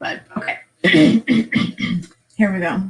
but okay. Here we go.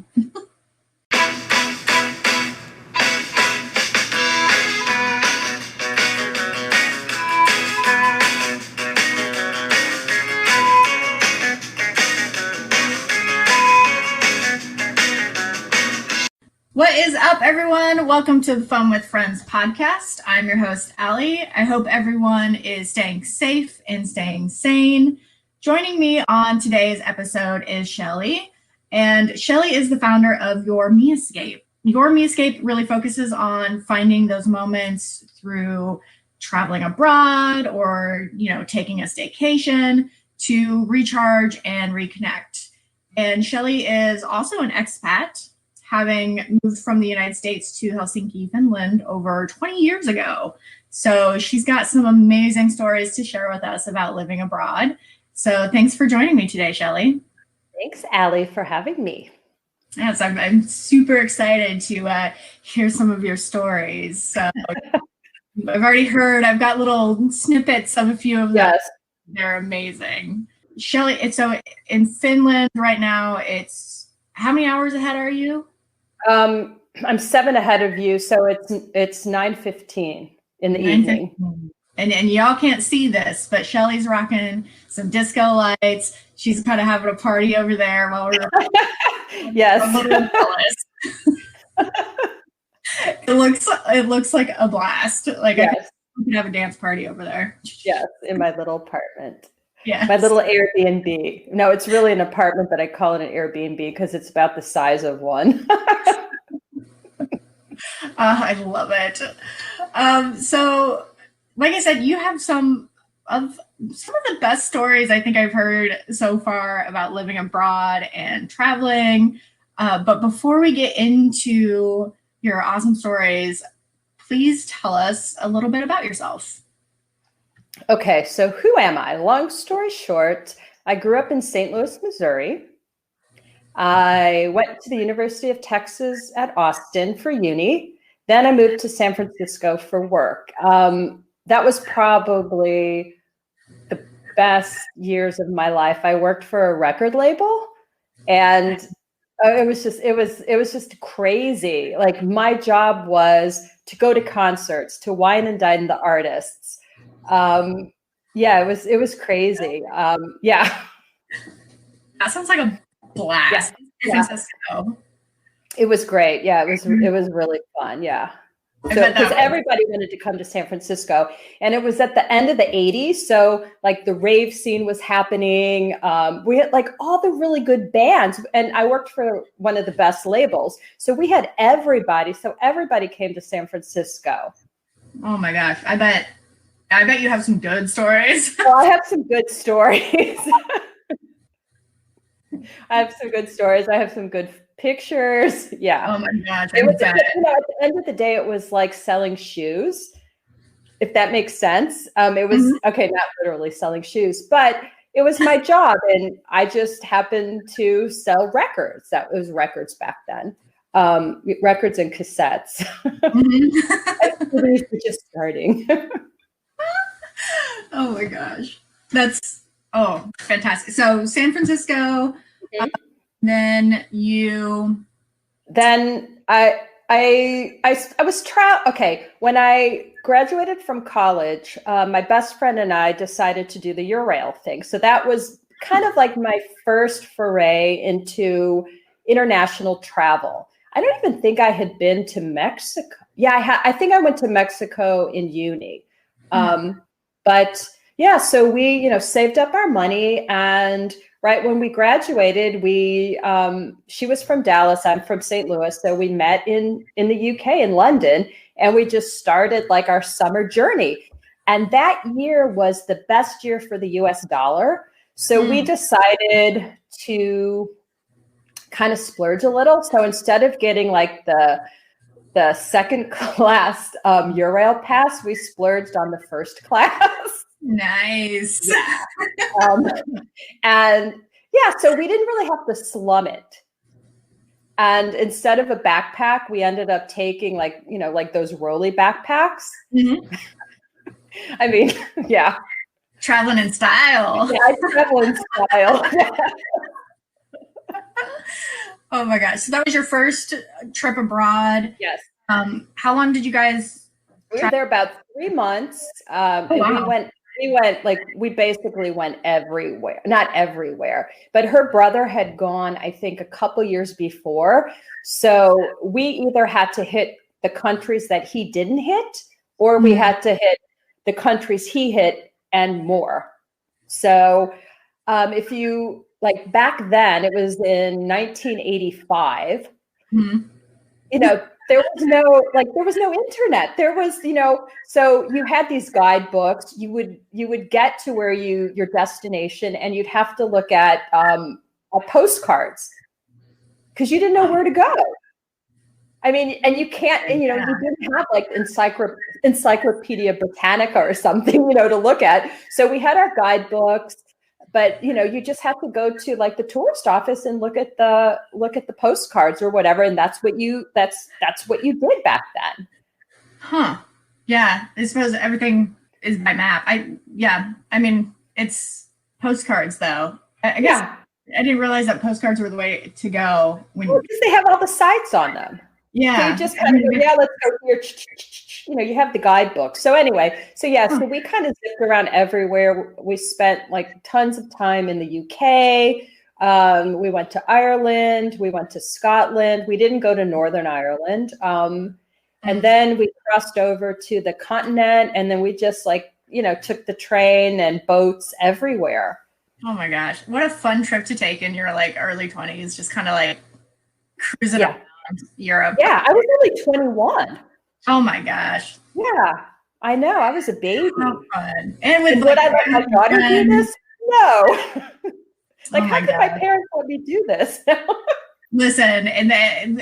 What is up, everyone? Welcome to the Fun with Friends podcast. I'm your host, Allie. I hope everyone is staying safe and staying sane. Joining me on today's episode is Shelly. And Shelly is the founder of Your MEscape. Your MEscape really focuses on finding those moments through traveling abroad or, taking a staycation to recharge and reconnect. And Shelly is also an expat, having moved from the United States to Helsinki, Finland over 20 years ago. So she's got some amazing stories to share with us about living abroad. So thanks for joining me today, Shelly. Thanks, Allie, for having me. Yes, I'm super excited to hear some of your stories. So I've already heard, I've got little snippets of a few of them. Yes. They're amazing. Shelly, so in Finland right now, how many hours ahead are you? I'm 7 ahead of you, so it's 9:15 in the evening. And y'all can't see this, but Shelly's rocking some disco lights. She's kind of having a party over there while we're yes. It looks like a blast. Like yes. I could have a dance party over there. Yes, in my little apartment. Yeah, my little Airbnb. No, it's really an apartment, but I call it an Airbnb because it's about the size of one. I love it. So, like I said, you have some of the best stories I think I've heard so far about living abroad and traveling. But before we get into your awesome stories, please tell us a little bit about yourself. Okay, so who am I? Long story short, I grew up in St. Louis, Missouri. I went to the University of Texas at Austin for uni. Then I moved to San Francisco for work. That was probably the best years of my life. I worked for a record label, and it was just crazy. Like, my job was to go to concerts, to wine and dine the artists. It was crazy. That sounds like a blast. Yeah. It was great. Yeah, it was really fun. Yeah. So because everybody wanted to come to San Francisco, and it was at the end of the 80s. So like the rave scene was happening. We had like all the really good bands, and I worked for one of the best labels. So we had everybody. So everybody came to San Francisco. Oh my gosh. I bet you have some good stories. Well, I have some good stories. I have some good pictures. Yeah. Oh my gosh. It was, at the end of the day, it was like selling shoes, if that makes sense. It was okay, not literally selling shoes, but it was my job, and I just happened to sell records. That was records back then. Records and cassettes. We were just starting. Oh my gosh. That's fantastic. So San Francisco, then I was okay. When I graduated from college, my best friend and I decided to do the Eurail thing. So that was kind of like my first foray into international travel. I don't even think I had been to Mexico. Yeah, I think I went to Mexico in uni. But yeah, so we, saved up our money, and right when we graduated, she was from Dallas, I'm from St. Louis. So we met in the UK, in London, and we just started like our summer journey. And that year was the best year for the US dollar. So we decided to kind of splurge a little. So instead of getting like the second class Eurail pass, we splurged on the first class. Nice. Yeah. And yeah, so we didn't really have to slum it. And instead of a backpack, we ended up taking like those rolly backpacks. I mean, yeah. Traveling in style. Yeah, I travel in style. Oh my gosh. So that was your first trip abroad. Yes. How long did you guys We were travel? there about 3 months, Oh, and we wow. went. Like we basically went everywhere. Not everywhere, but her brother had gone, I think, a couple years before. So we either had to hit the countries that he didn't hit, or we Mhm. had to hit the countries he hit and more. So if you like back then, it was in 1985. Mhm. You know, there was no internet. There was, so you had these guidebooks. You would get to where your destination, and you'd have to look at postcards because you didn't know where to go. I mean, and you can't, and Yeah. you didn't have like Encyclopedia Britannica or something, to look at. So we had our guidebooks, but you just have to go to like the tourist office and look at the postcards or whatever, and that's what you did back then. Huh. Yeah. I suppose everything is by map. I mean, it's postcards though. I guess Yeah, I didn't realize that postcards were the way to go well, when, because they have all the sites on them. So you yeah. just I kind of mean, go, yeah, let's go here. You have the guidebook. So anyway, huh. so we kind of zipped around everywhere. We spent like tons of time in the UK. We went to Ireland. We went to Scotland. We didn't go to Northern Ireland. And then we crossed over to the continent. And then we just took the train and boats everywhere. Oh my gosh. What a fun trip to take in your like early 20s, just kind of like cruising Yeah. around Europe. Yeah. I was only 21. Oh my gosh. Yeah. I know. I was a baby. How fun. And with And like would I let my daughter do this? No. Like, oh how my could my god. parents let me do this? Listen, in the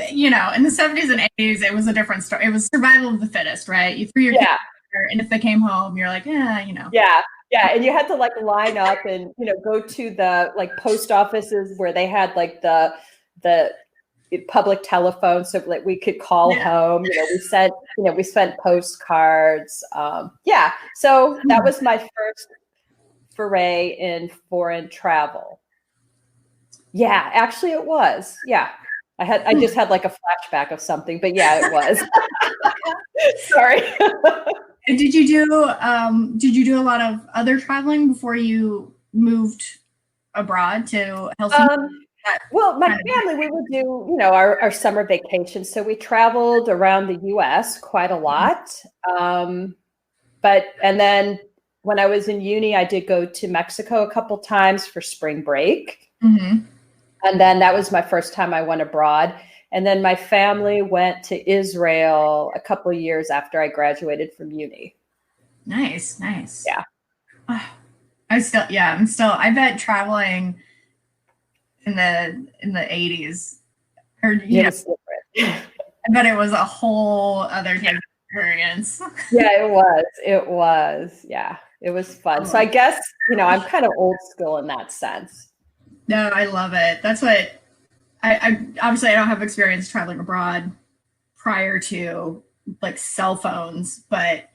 70s and 80s, it was a different story. It was survival of the fittest, right? You threw your kids Yeah, there, and if they came home, you're like, yeah, yeah, yeah. And you had to like line up and go to the like post offices where they had like the public telephone, so like we could call Yeah. home. We sent postcards. Yeah, so that was my first foray in foreign travel. Yeah, actually it was. Yeah. I just had like a flashback of something, but yeah, it was. Sorry. And did you do a lot of other traveling before you moved abroad to Helsinki? Well, my family, we would do, our summer vacations. So we traveled around the US quite a lot. And then when I was in uni, I did go to Mexico a couple times for spring break. Mm-hmm. And then that was my first time I went abroad. And then my family went to Israel a couple of years after I graduated from uni. Nice, nice. Yeah. I bet traveling in the 80s, or It was different. I bet it was a whole other type of experience. Yeah, it was. It was. Yeah, it was fun. So I guess, I'm kind of old school in that sense. No, I love it. That's what I obviously I don't have experience traveling abroad prior to like cell phones, but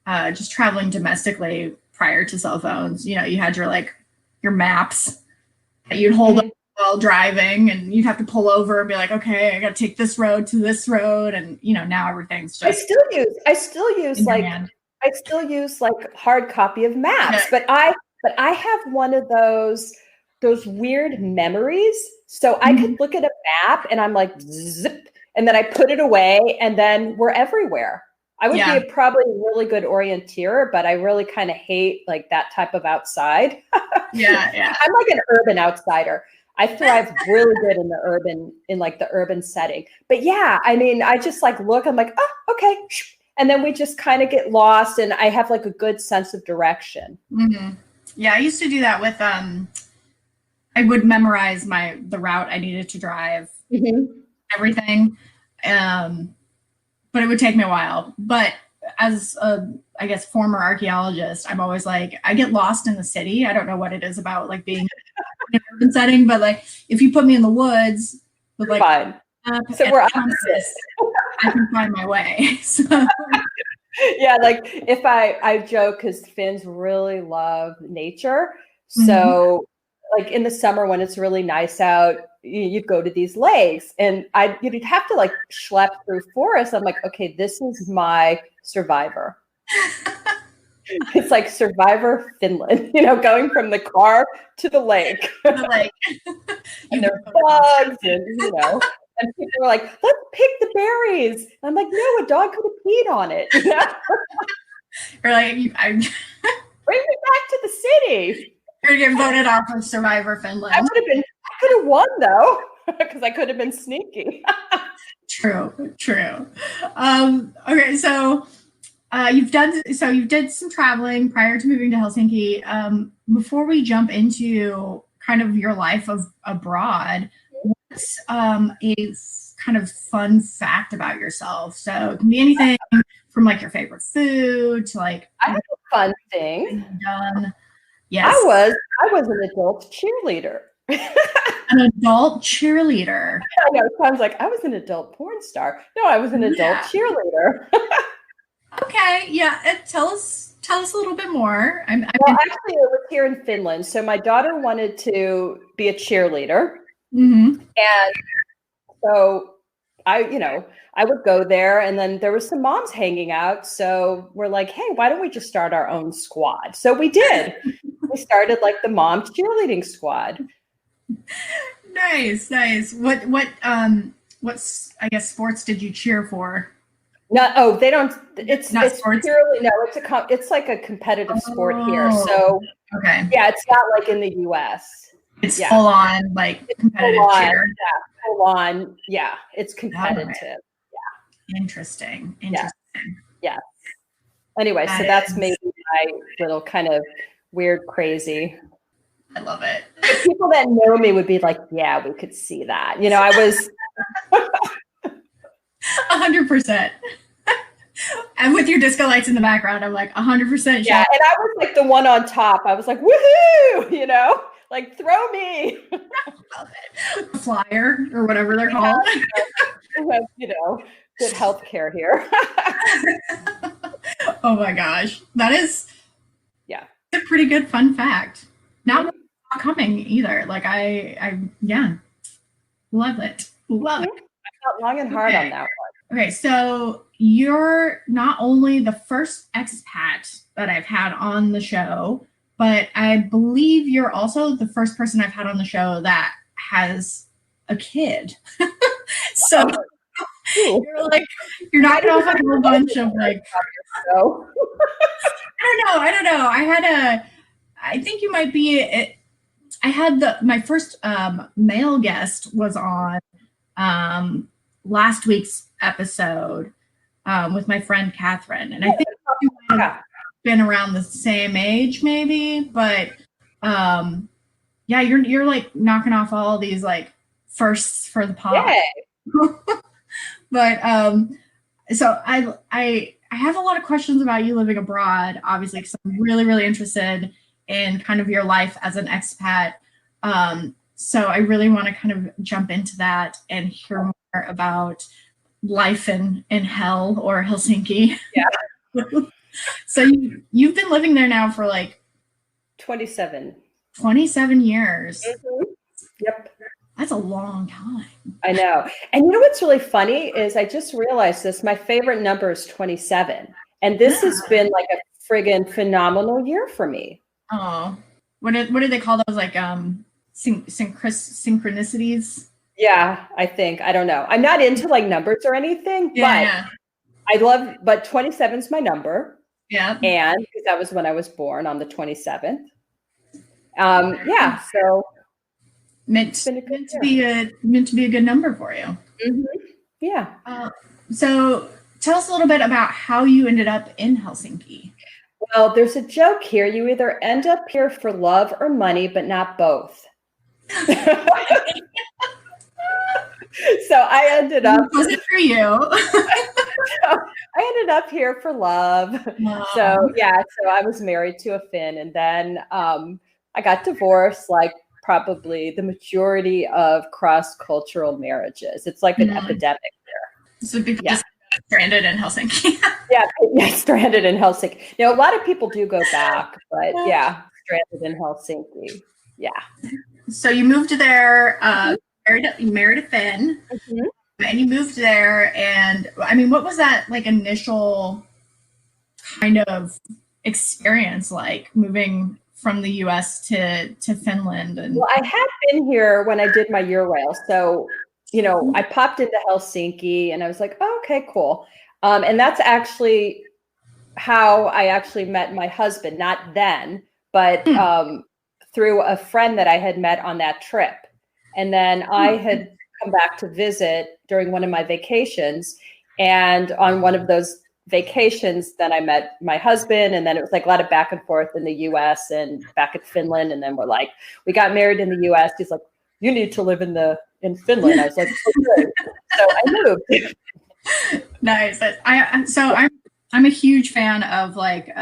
just traveling domestically prior to cell phones. You had your maps that you'd hold up while driving, and you'd have to pull over and be like, okay, I got to take this road to this road, and now everything's just. I still use like hard copy of maps, Yeah. but I have one of those weird memories. So I could look at a map and I'm like, zip, and then I put it away, and then we're everywhere. I would be probably a really good orienteer, but I really kind of hate like that type of outside. Yeah. I'm like an urban outsider. I thrive really good in the urban setting. But yeah, I mean, I just like look, I'm like, oh, okay. And then we just kind of get lost, and I have like a good sense of direction. Mm-hmm. Yeah, I used to do that with I would memorize the route I needed to drive, everything. But it would take me a while. But as I guess former archaeologist, I'm always like, I get lost in the city. I don't know what it is about like being in an urban setting, but like if you put me in the woods with like fine. So we're opposites. I can find my way. So. Yeah, like if I joke because Finns really love nature. So like in the summer when it's really nice out, you'd go to these lakes, and you'd have to like schlep through forests. I'm like, okay, this is my Survivor. It's like Survivor Finland, going from the car to the lake. And there are bugs, and and people were like, let's pick the berries. And I'm like, no, a dog could have peed on it. Or like, bring me back to the city. You're gonna get voted off of Survivor Finland. I could have won though, because I could have been sneaky. True. Okay, so you did some traveling prior to moving to Helsinki. Before we jump into kind of your life abroad, what's a kind of fun fact about yourself? So it can be anything from like your favorite food to like. I have a fun thing. Done. Yes. I was an adult cheerleader. An adult cheerleader. I know, it sounds like I was an adult porn star. No, I was an adult cheerleader. Okay, yeah. Tell us a little bit more. Actually, it was here in Finland. So my daughter wanted to be a cheerleader, and so I would go there, and then there was some moms hanging out. So we're like, hey, why don't we just start our own squad? So we did. We started like the mom cheerleading squad. Nice. What's I guess sports did you cheer for? They don't. It's not sports. Purely, no, it's like a competitive sport here. So okay, yeah, it's not like in the U.S. It's full on like competitive cheer. Yeah, full on. Yeah, it's competitive. Okay. Yeah. Interesting. Yeah. Anyway, so that's maybe my little kind of weird, crazy. I love it. People that know me would be like, yeah, we could see that. I was 100%. And with your disco lights in the background, I'm like 100%. Yeah, and I was like the one on top. I was like, woohoo, like throw me. Flyer or whatever they're called. Good health care here. Oh my gosh. That is a pretty good fun fact. Not coming either. Like I love it. Love it. I felt long and hard on that one. Okay, so you're not only the first expat that I've had on the show, but I believe you're also the first person I've had on the show that has a kid. So you're knocking off like a whole bunch of like. I don't know. I think you might be. I had my first male guest was on last week's episode with my friend Catherine, and I think you might have been around the same age, maybe. But you're like knocking off all these like firsts for the pod. But so I have a lot of questions about you living abroad, obviously, because I'm really, really interested in kind of your life as an expat. So I really want to kind of jump into that and hear more about life in hell or Helsinki. Yeah. So you've been living there now for like 27 years. Mm-hmm. Yep. That's a long time. I know. And you know what's really funny is I just realized this. My favorite number is 27. And this has been like a friggin' phenomenal year for me. Oh, what do they call those? Like synchronicities? Yeah, I think. I don't know. I'm not into like numbers or anything, but 27 is my number. Yeah. And because that was when I was born on the 27th. So meant to be a good number for you. Mm-hmm. Yeah. So tell us a little bit about how you ended up in Helsinki. Well, there's a joke here. You either end up here for love or money, but not both. So I ended up. Was it for you? I ended up here for love. Wow. So I was married to a Finn, and then I got divorced. Like probably the majority of cross-cultural marriages. It's like an epidemic here. So people just stranded in Helsinki. Stranded in Helsinki. Now, a lot of people do go back, but stranded in Helsinki. Yeah. So you moved there, married a Finn, and you moved there. And I mean, what was that like initial kind of experience like moving from the US to Finland? And Well, I had been here when I did my Eurail. So, I popped into Helsinki and I was like, oh, okay, cool. And that's actually how I actually met my husband, not then, but through a friend that I had met on that trip. And then I had come back to visit during one of my vacations. And on one of those vacations, then I met my husband. And then it was like a lot of back and forth in the US and back in Finland. And then we got married in the US. He's like, you need to live in Finland. I was like, okay. So I moved. Nice. I'm a huge fan of like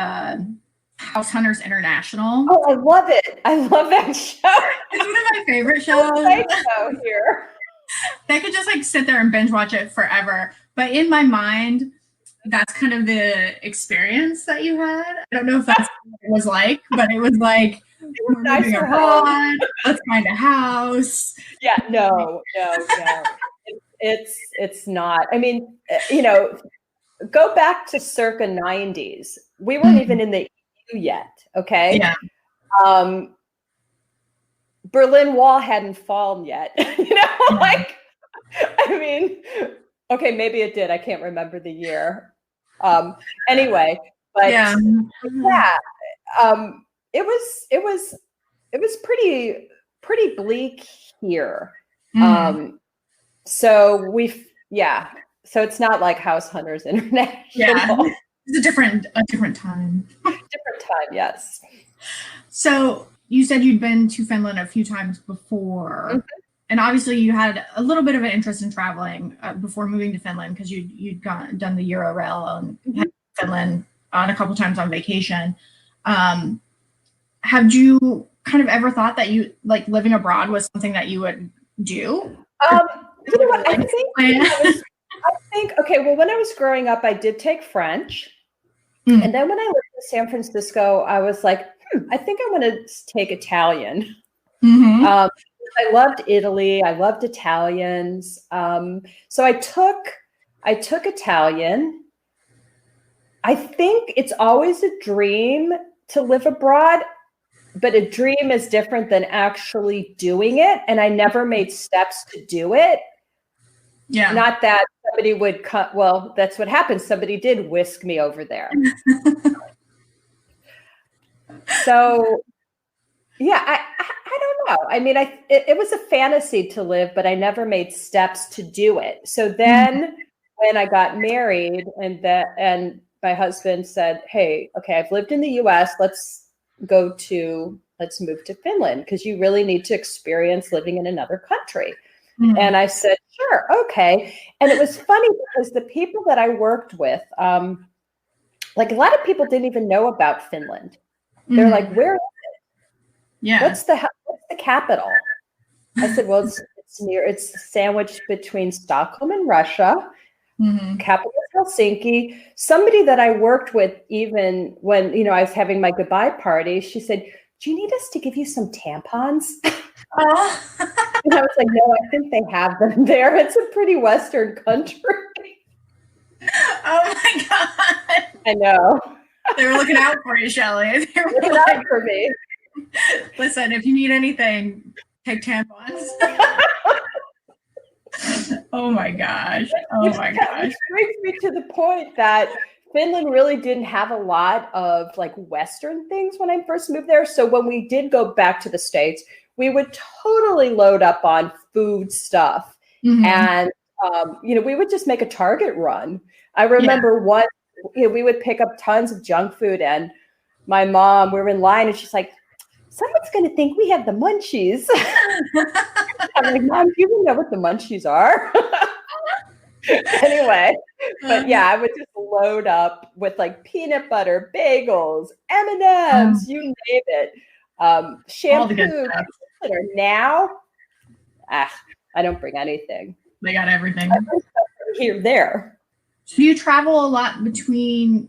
House Hunters International. Oh, I love it. I love that show. It's one of my favorite shows. Here. I could just like sit there and binge watch it forever. But in my mind, that's kind of the experience that you had. I don't know if that's what it was like, but it was like, we're moving abroad, let's find a house. Yeah, no. It's not. I mean, go back to circa 90s. We weren't even in the EU yet, okay? Yeah. Berlin Wall hadn't fallen yet. Like, I mean, okay, maybe it did. I can't remember the year. Anyway, but yeah, it was pretty bleak here. So so it's not like House Hunters International. Yeah, it's a different time. Different time, yes. So you said you'd been to Finland a few times before, and obviously you had a little bit of an interest in traveling before moving to Finland because you'd done the Eurail and had Finland on a couple times on vacation. Have you kind of ever thought that you like living abroad was something that you would do? You know what? I think, okay, well, when I was growing up, I did take French. And then when I lived in San Francisco, I was like, I think I want to take Italian. I loved Italy. I loved Italians. So I took Italian. I think it's always a dream to live abroad, but a dream is different than actually doing it. And I never made steps to do it. Yeah. Not that somebody would cut. Well, that's what happened. Somebody did whisk me over there. So, yeah, I don't know. I mean, it was a fantasy to live, but I never made steps to do it. So then when I got married and my husband said, hey, okay, I've lived in the US. Let's move to Finland because you really need to experience living in another country. And I said, sure, okay. And it was funny because the people that I worked with, like a lot of people didn't even know about Finland. They're like, where is it? Yeah. What's the capital? I said, well, it's sandwiched between Stockholm and Russia. Capital is Helsinki. Somebody that I worked with, even when, I was having my goodbye party, she said, do you need us to give you some tampons? And I was like, no, I think they have them there. It's a pretty Western country. Oh my God. I know. They were looking out for you, Shelly. They were looking out for me. Listen, if you need anything, take tampons. Oh my gosh. Oh my gosh. Which brings me to the point that Finland really didn't have a lot of like Western things when I first moved there. So when we did go back to the States, we would totally load up on food stuff. And, we would just make a Target run. I remember we would pick up tons of junk food and my mom, we were in line and she's like, someone's going to think we have the munchies. I'm like, Mom, do you even know what the munchies are? Anyway, but yeah, I would just load up with like peanut butter, bagels, M&Ms, you name it. Shampoo. Now, I don't bring anything. They got everything. Here, there. Do you travel a lot between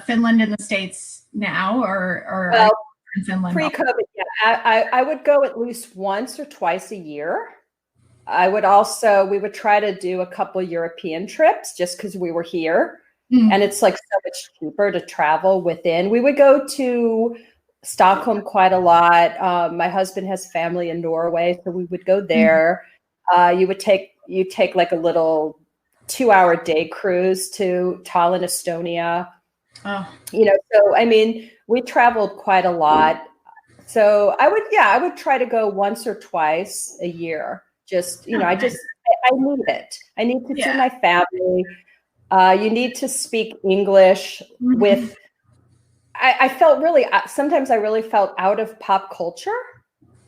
Finland and the States now, or? Well, in Finland? Pre-COVID, yeah. I would go at least once or twice a year. We would try to do a couple European trips just because we were here. And it's like so much cheaper to travel within. We would go to Stockholm quite a lot. My husband has family in Norway, so we would go there. You take like a little 2-hour day cruise to Tallinn, Estonia. So I mean, we traveled quite a lot. So I would try to go once or twice a year. Just, I need it. I need to see my family. You need to speak English with, I felt really, sometimes I really felt out of pop culture,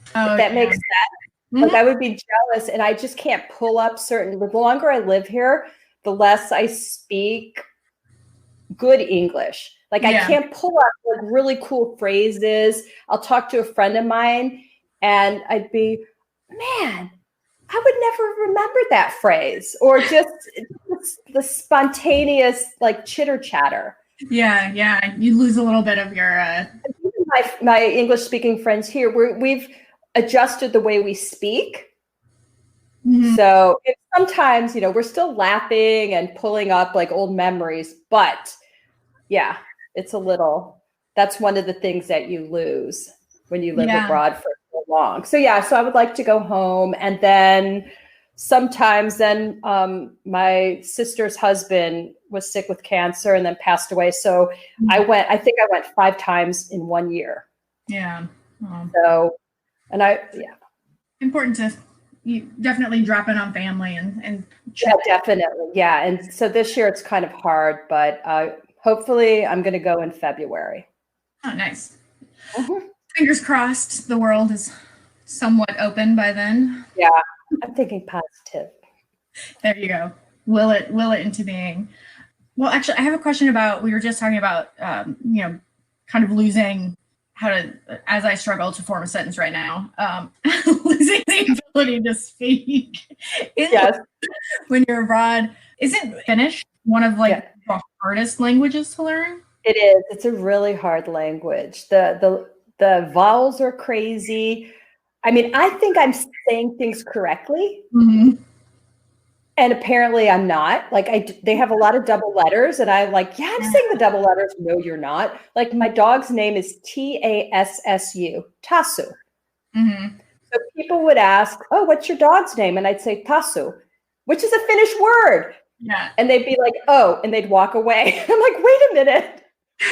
if that makes sense. Like I would be jealous and I just can't pull up the longer I live here, the less I speak good English. Like I can't pull up like really cool phrases. I'll talk to a friend of mine and I'd be, man, I would never remember that phrase, or just the spontaneous like chitter chatter. Yeah. You lose a little bit of your. My English speaking friends here, we've adjusted the way we speak. So sometimes, we're still laughing and pulling up like old memories, but yeah, that's one of the things that you lose when you live abroad for so long. So so I would like to go home. And then sometimes my sister's husband was sick with cancer and then passed away. So I think I went 5 times in 1 year. Yeah. So, important to you definitely drop in on family and definitely. Yeah. And so this year it's kind of hard, but hopefully I'm going to go in February. Oh, nice. Fingers crossed the world is somewhat open by then. Yeah. I'm thinking positive. There you go. Will it into being. Well, actually, I have a question about, we were just talking about, kind of losing how to, as I struggle to form a sentence right now, losing the ability to speak. Yes. When you're abroad. Isn't Finnish one of the hardest languages to learn? It is. It's a really hard language. The vowels are crazy. I mean, I think I'm saying things correctly. And apparently I'm not. Like they have a lot of double letters and I'm like, I'm saying the double letters. No, you're not. Like my dog's name is Tassu, Tassu. So people would ask, oh, what's your dog's name? And I'd say Tassu, which is a Finnish word. Yeah. And they'd be like, oh, and they'd walk away. I'm like, wait a minute.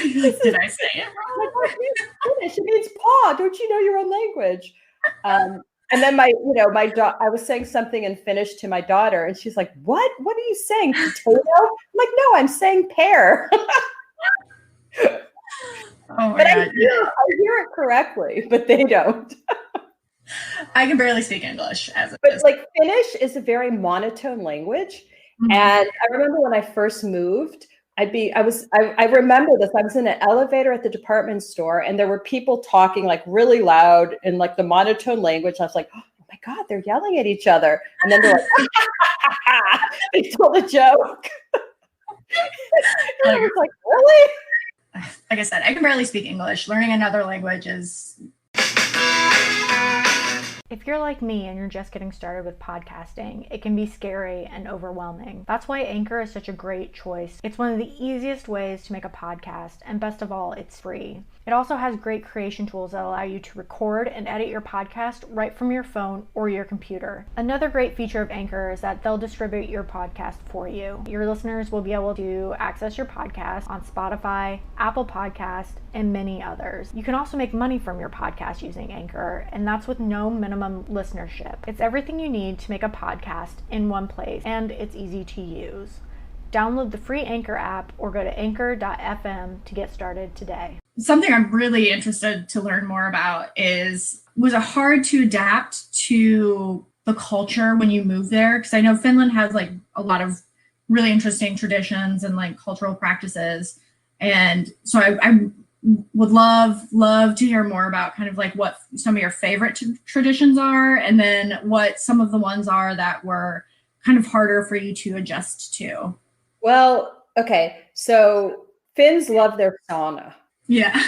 Did I say it wrong? Finnish, it means paw. Don't you know your own language? And then my I was saying something in Finnish to my daughter, and she's like, "What? What are you saying? Potato?" I'm like, "No, I'm saying pear." But I hear it correctly, but they don't. I can barely speak English but like Finnish is a very monotone language, and I remember when I first moved. I remember this. I was in an elevator at the department store and there were people talking like really loud in like the monotone language. I was like, oh my God, they're yelling at each other. And then they're like, they told a joke. And I was like, really? Like I said, I can barely speak English. Learning another language is... If you're like me and you're just getting started with podcasting, it can be scary and overwhelming. That's why Anchor is such a great choice. It's one of the easiest ways to make a podcast, and best of all, it's free. It also has great creation tools that allow you to record and edit your podcast right from your phone or your computer. Another great feature of Anchor is that they'll distribute your podcast for you. Your listeners will be able to access your podcast on Spotify, Apple Podcasts, and many others. You can also make money from your podcast using Anchor, and that's with no minimum listenership. It's everything you need to make a podcast in one place, and it's easy to use. Download the free Anchor app or go to anchor.fm to get started today. Something I'm really interested to learn more about was it hard to adapt to the culture when you moved there? Because I know Finland has like a lot of really interesting traditions and like cultural practices. And so I would love to hear more about kind of like what some of your favorite traditions are, and then what some of the ones are that were kind of harder for you to adjust to. Well, okay. So Finns love their sauna. Yeah.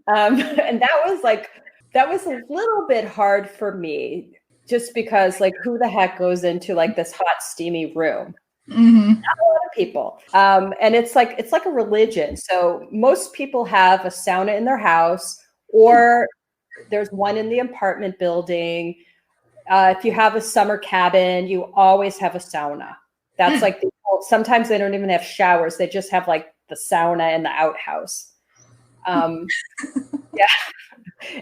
And that was a little bit hard for me, just because like, who the heck goes into like this hot, steamy room? Mm-hmm. Not a lot of people. And it's like a religion. So most people have a sauna in their house, or there's one in the apartment building. If you have a summer cabin, you always have a sauna. That's like, sometimes they don't even have showers. They just have like the sauna and the outhouse. Yeah.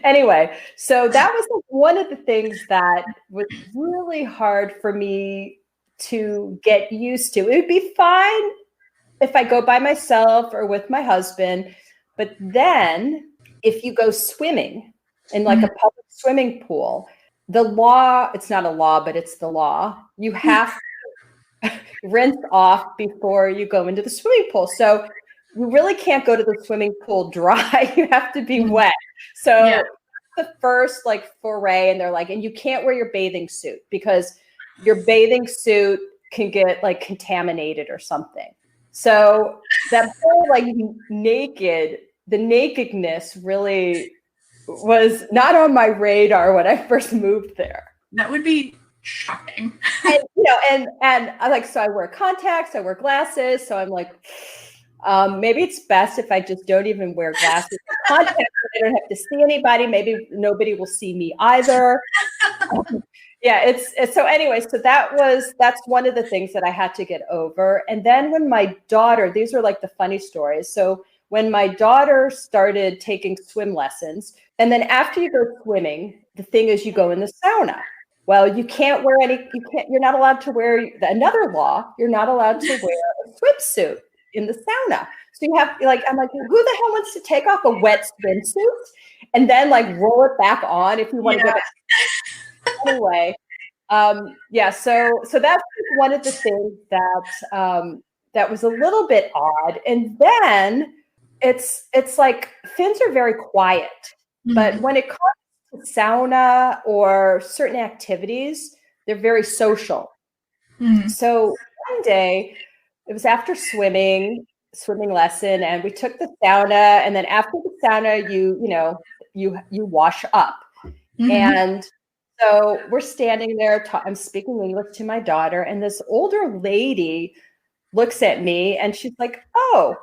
Anyway, so that was like one of the things that was really hard for me to get used to. It would be fine if I go by myself or with my husband, but then if you go swimming in like a public swimming pool, the law, it's not a law, but it's the law. You have to rinse off before you go into the swimming pool. So you really can't go to the swimming pool dry. You have to be wet. So the first like foray, and they're like, and you can't wear your bathing suit because your bathing suit can get like contaminated or something. So that whole like the nakedness really was not on my radar when I first moved there. That would be shocking. And I like, so I wear contacts, I wear glasses. So I'm like, maybe it's best if I just don't even wear glasses or contacts. I don't have to see anybody. Maybe nobody will see me either. It's so anyway, so that's one of the things that I had to get over. And then when my daughter, these are like the funny stories. So when my daughter started taking swim lessons, and then after you go swimming, the thing is you go in the sauna. Well, you're not allowed to wear, another law, you're not allowed to wear a swimsuit in the sauna. So you have like, I'm like, who the hell wants to take off a wet swimsuit and then like roll it back on if you want to go back? Anyway, so that's one of the things that was a little bit odd. And then it's like Finns are very quiet, but when it comes to sauna or certain activities, they're very social. So one day, it was after swimming lesson, and we took the sauna, and then after the sauna, you wash up. And so we're standing there, I'm speaking English to my daughter, and this older lady looks at me and she's like, oh,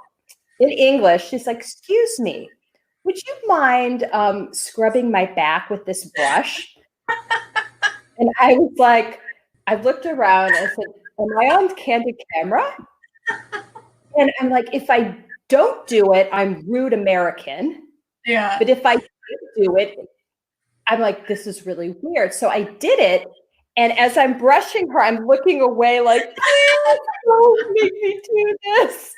in English, she's like, excuse me, would you mind scrubbing my back with this brush? And I was like, I looked around and I said, am I on candid camera? And I'm like, if I don't do it, I'm rude American. Yeah. But if I do it, I'm like, this is really weird. So I did it. And as I'm brushing her, I'm looking away like, please don't make me do this.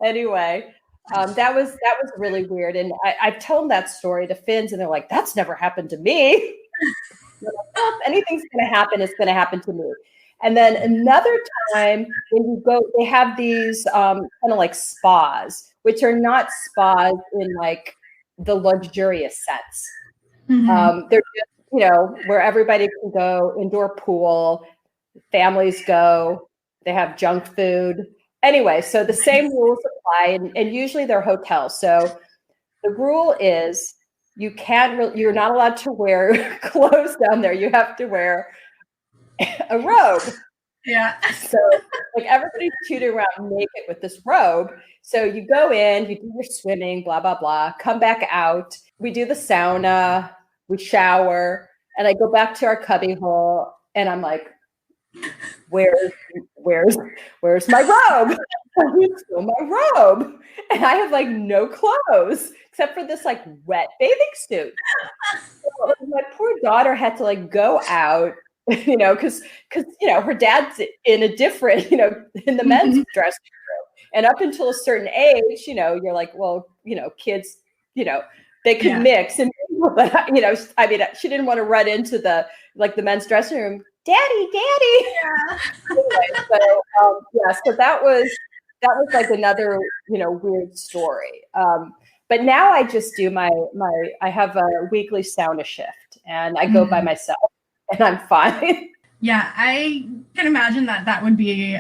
Anyway, that was really weird. And I've told that story to Finns, and they're like, that's never happened to me. Like, well, if anything's going to happen, it's going to happen to me. And then another time when you go, they have these kind of like spas, which are not spas in like the luxurious sense. They're just, where everybody can go, indoor pool, families go, they have junk food. Anyway, so the same rules apply, and usually they're hotels. So the rule is you're not allowed to wear clothes down there. You have to wear a robe. Yeah. So like everybody's shooting around naked with this robe. So you go in, you do your swimming, blah, blah, blah, come back out. We do the sauna, we shower, and I go back to our cubby hole, and I'm like, where's my robe? Where's my robe? And I have like no clothes except for this like wet bathing suit. So my poor daughter had to like go out, because her dad's in a different, in the men's dressing room. And up until a certain age, you're like, well, kids, they can mix and, but I mean, she didn't want to run into the men's dressing room. Daddy. Yeah. Anyway, so that was like another, weird story. But now I just do I have a weekly sauna shift, and I go by myself, and I'm fine. Yeah, I can imagine that would be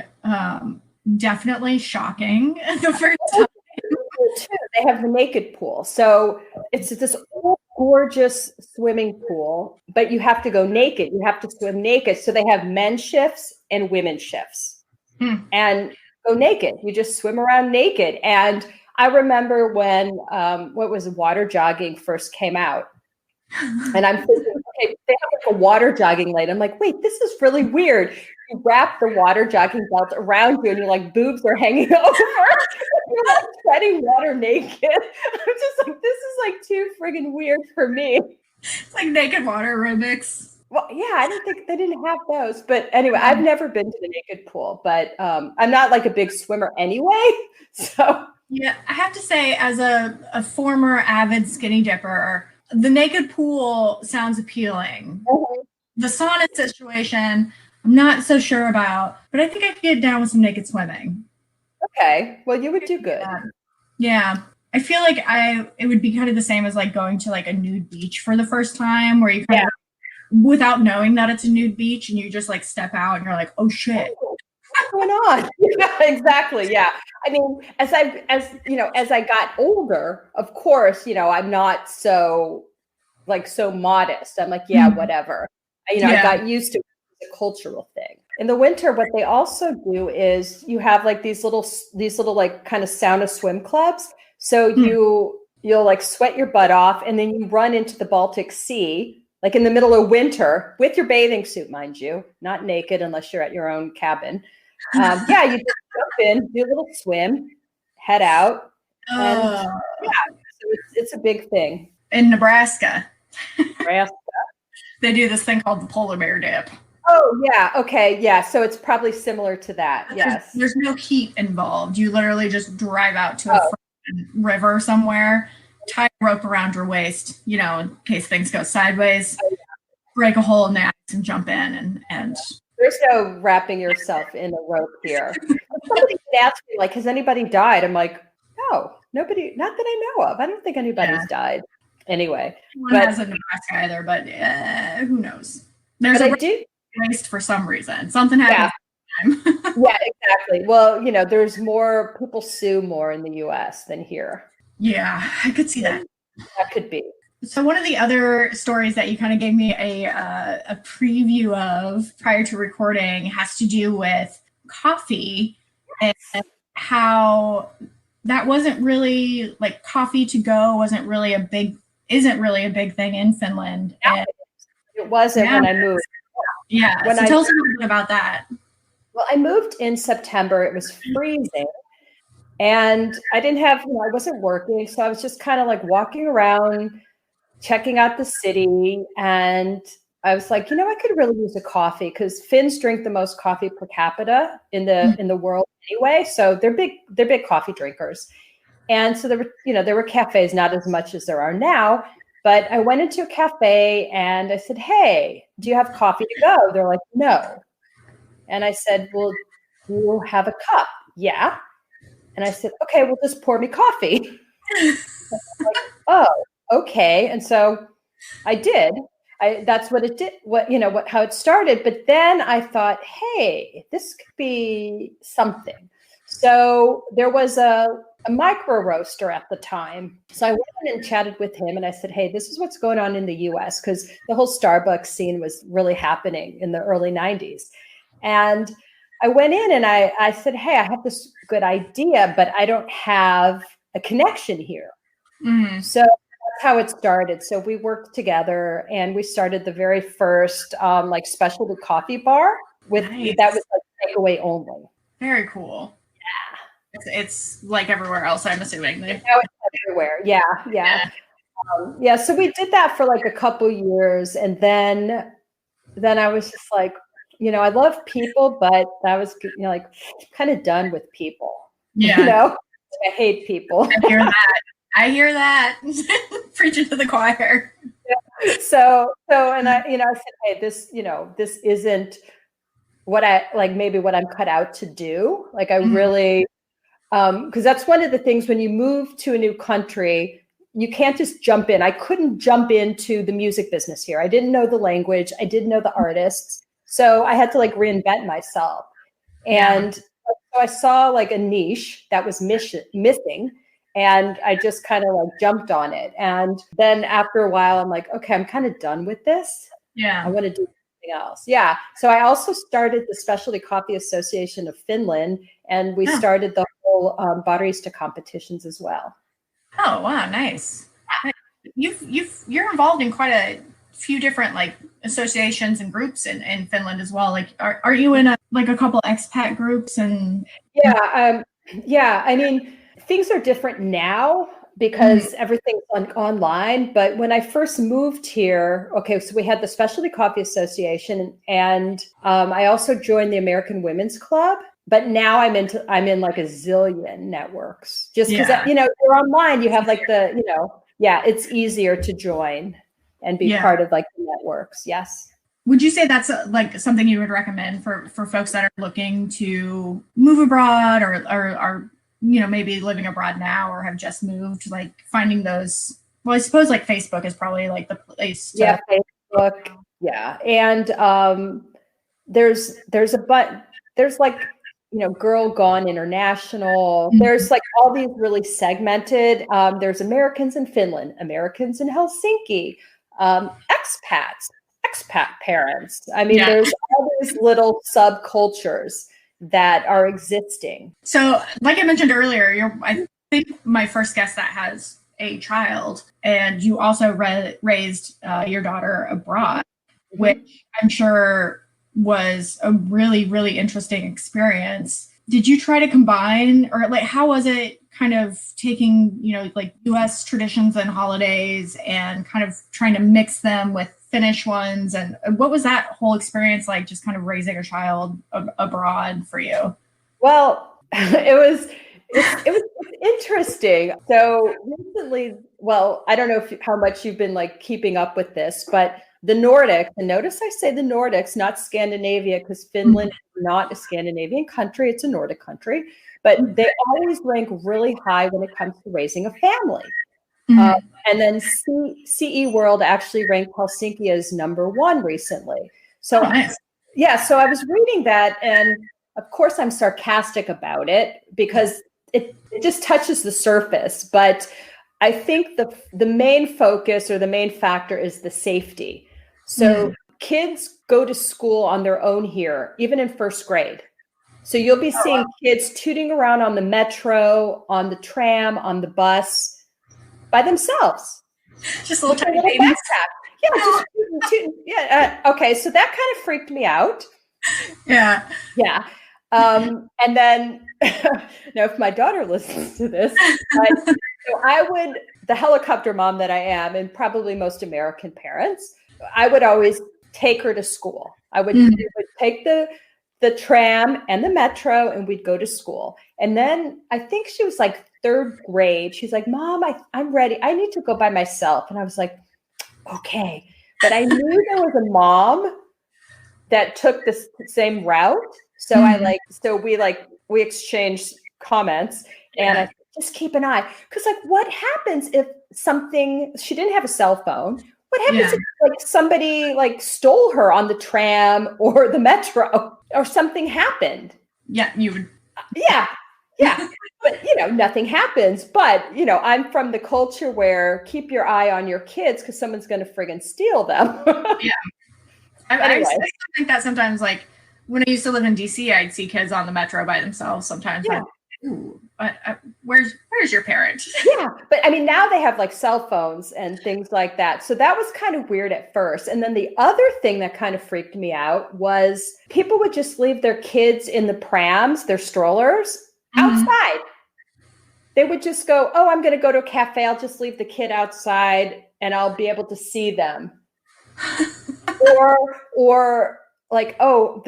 definitely shocking the first time. pool too. They have the naked pool. So it's this old, gorgeous swimming pool, but you have to go naked. You have to swim naked. So they have men's shifts and women's shifts. And go naked. You just swim around naked. And I remember when water jogging first came out. And I'm thinking, okay, they have like a water jogging lane. I'm like, wait, this is really weird. You wrap the water jogging belt around you and your like boobs are hanging over. You're like treading water naked. I'm just like, this is like too friggin' weird for me. It's like naked water aerobics. Well, yeah, I didn't think they didn't have those. But anyway, I've never been to the naked pool, but I'm not like a big swimmer anyway. So yeah, I have to say, as a former avid skinny dipper, the naked pool sounds appealing. The sauna situation, I'm not so sure about, but I think I could get down with some naked swimming. Okay, well, you would do good. Yeah. I feel like it would be kind of the same as like going to like a nude beach for the first time, where you kind of, without knowing that it's a nude beach, and you just like step out and you're like, oh shit. What's going on? Yeah, exactly. Yeah. I mean, as I got older, of course, I'm not so modest. I'm like, yeah, whatever. I got used to it. It's a cultural thing. In the winter, what they also do is you have like these little like kind of sauna swim clubs. So you'll like sweat your butt off, and then you run into the Baltic Sea, like in the middle of winter with your bathing suit, mind you, not naked unless you're at your own cabin. You just jump in, do a little swim, head out. And so it's a big thing. In Nebraska. They do this thing called the polar bear dip. Oh, yeah. Okay. Yeah. So it's probably similar to that. Yes. There's no heat involved. You literally just drive out to a river somewhere, tie a rope around your waist, in case things go sideways, break a hole in the ice and jump in and there's no wrapping yourself in a rope here. Somebody asked me, like, has anybody died? I'm like, no, nobody, not that I know of. I don't think anybody's died. Anyway. One hasn't in Nebraska either, but who knows? There's a waste for some reason. Something happened. Yeah, exactly. Well, there's more, people sue more in the US than here. Yeah, I could see that. That could be. So one of the other stories that you kind of gave me a preview of prior to recording has to do with coffee and how that wasn't really like coffee to go isn't really a big thing in Finland. And it wasn't when I moved. Yeah. So tell us a little bit about that. Well, I moved in September. It was freezing. And I didn't have, I wasn't working. So I was just kind of like walking around, checking out the city. And I was like, I could really use a coffee, because Finns drink the most coffee per capita in the world anyway. So they're big coffee drinkers. And so there were cafes, not as much as there are now, but I went into a cafe and I said, hey, do you have coffee to go? They're like, no. And I said, well, do you have a cup? Yeah. And I said, okay, well, just pour me coffee. Like, oh, okay. And so I did. That's what it did, how it started. But then I thought, hey, this could be something. So there was a micro roaster at the time. So I went in and chatted with him and I said, hey, this is what's going on in the US, because the whole Starbucks scene was really happening in the early 90s. And I went in and I said, hey, I have this good idea, but I don't have a connection here. So that's how it started. So we worked together and we started the very first like specialty coffee bar with that was like takeaway only. Very cool. Yeah. It's like everywhere else, I'm assuming. Now it's everywhere. Yeah. So we did that for like a couple years. And then I was just like, I love people, but that was, like kind of done with people. Yeah. I hate people. I hear that. Preaching to the choir. Yeah. So, and I said, hey, this isn't what I like, maybe what I'm cut out to do. Like I really, because that's one of the things when you move to a new country, you can't just jump in. I couldn't jump into the music business here. I didn't know the language. I didn't know the artists. So I had to like reinvent myself. And so I saw like a niche that was missing. And I just kind of like jumped on it. And then after a while, I'm like, okay, I'm kind of done with this. Yeah. I want to do something else. Yeah. So I also started the Specialty Coffee Association of Finland, and we started the whole barista competitions as well. Oh, wow. Nice. You're involved in quite a few different like associations and groups in Finland as well. Like, are you in a couple expat groups and? Yeah. I mean, things are different now because everything's online. But when I first moved here, okay, so we had the Specialty Coffee Association, and I also joined the American Women's Club. But now I'm in like a zillion networks just because you're online. You have like it's easier to join and be part of like the networks. Yes. Would you say that's like something you would recommend for folks that are looking to move abroad or are maybe living abroad now or have just moved, like finding those? Well, I suppose like Facebook is probably like the place to Facebook. Yeah. And there's like Girl Gone International. There's like all these really segmented. There's Americans in Finland, Americans in Helsinki, expat parents. I mean, there's all these little subcultures that are existing. So, like I mentioned earlier, I think my first guest that has a child, and you also raised your daughter abroad, which I'm sure was a really, really interesting experience. Did you try to combine, or like, how was it kind of taking, like US traditions and holidays and kind of trying to mix them with Finnish ones? And what was that whole experience like, just kind of raising a child abroad for you? Well, it was interesting. So recently, well, I don't know how much you've been like keeping up with this, but the Nordics, and notice I say the Nordics, not Scandinavia, because Finland is not a Scandinavian country, it's a Nordic country, but they always rank really high when it comes to raising a family. And then CE World actually ranked Helsinki as #1 recently. So nice. So I was reading that, and of course I'm sarcastic about it because it just touches the surface, but I think the main focus or the main factor is the safety. So kids go to school on their own here, even in first grade. So you'll be seeing kids tooting around on the metro, on the tram, on the bus by themselves. Just a little tiny baby. Yeah, just tooting. Yeah. Okay, so that kind of freaked me out. Yeah. Yeah. And then now if my daughter listens to this, the helicopter mom that I am, and probably most American parents, I would always take her to school. I would take the tram and the metro, and we'd go to school. And then I think she was like 3rd grade. She's like, Mom, I'm ready. I need to go by myself. And I was like, okay. But I knew there was a mom that took this same route. So we exchanged comments, and I just keep an eye, because like, what happens if she didn't have a cell phone? What happens if like somebody like stole her on the tram or the metro, or something happened? Yeah, you would. Yeah. But nothing happens. But I'm from the culture where keep your eye on your kids because someone's going to friggin' steal them. Yeah. I think that sometimes, like when I used to live in DC, I'd see kids on the metro by themselves sometimes. Yeah. Ooh, where's your parent? Yeah, but I mean, now they have like cell phones and things like that. So that was kind of weird at first. And then the other thing that kind of freaked me out was people would just leave their kids in the prams, their strollers, outside. They would just go, oh, I'm going to go to a cafe. I'll just leave the kid outside and I'll be able to see them. or like, oh,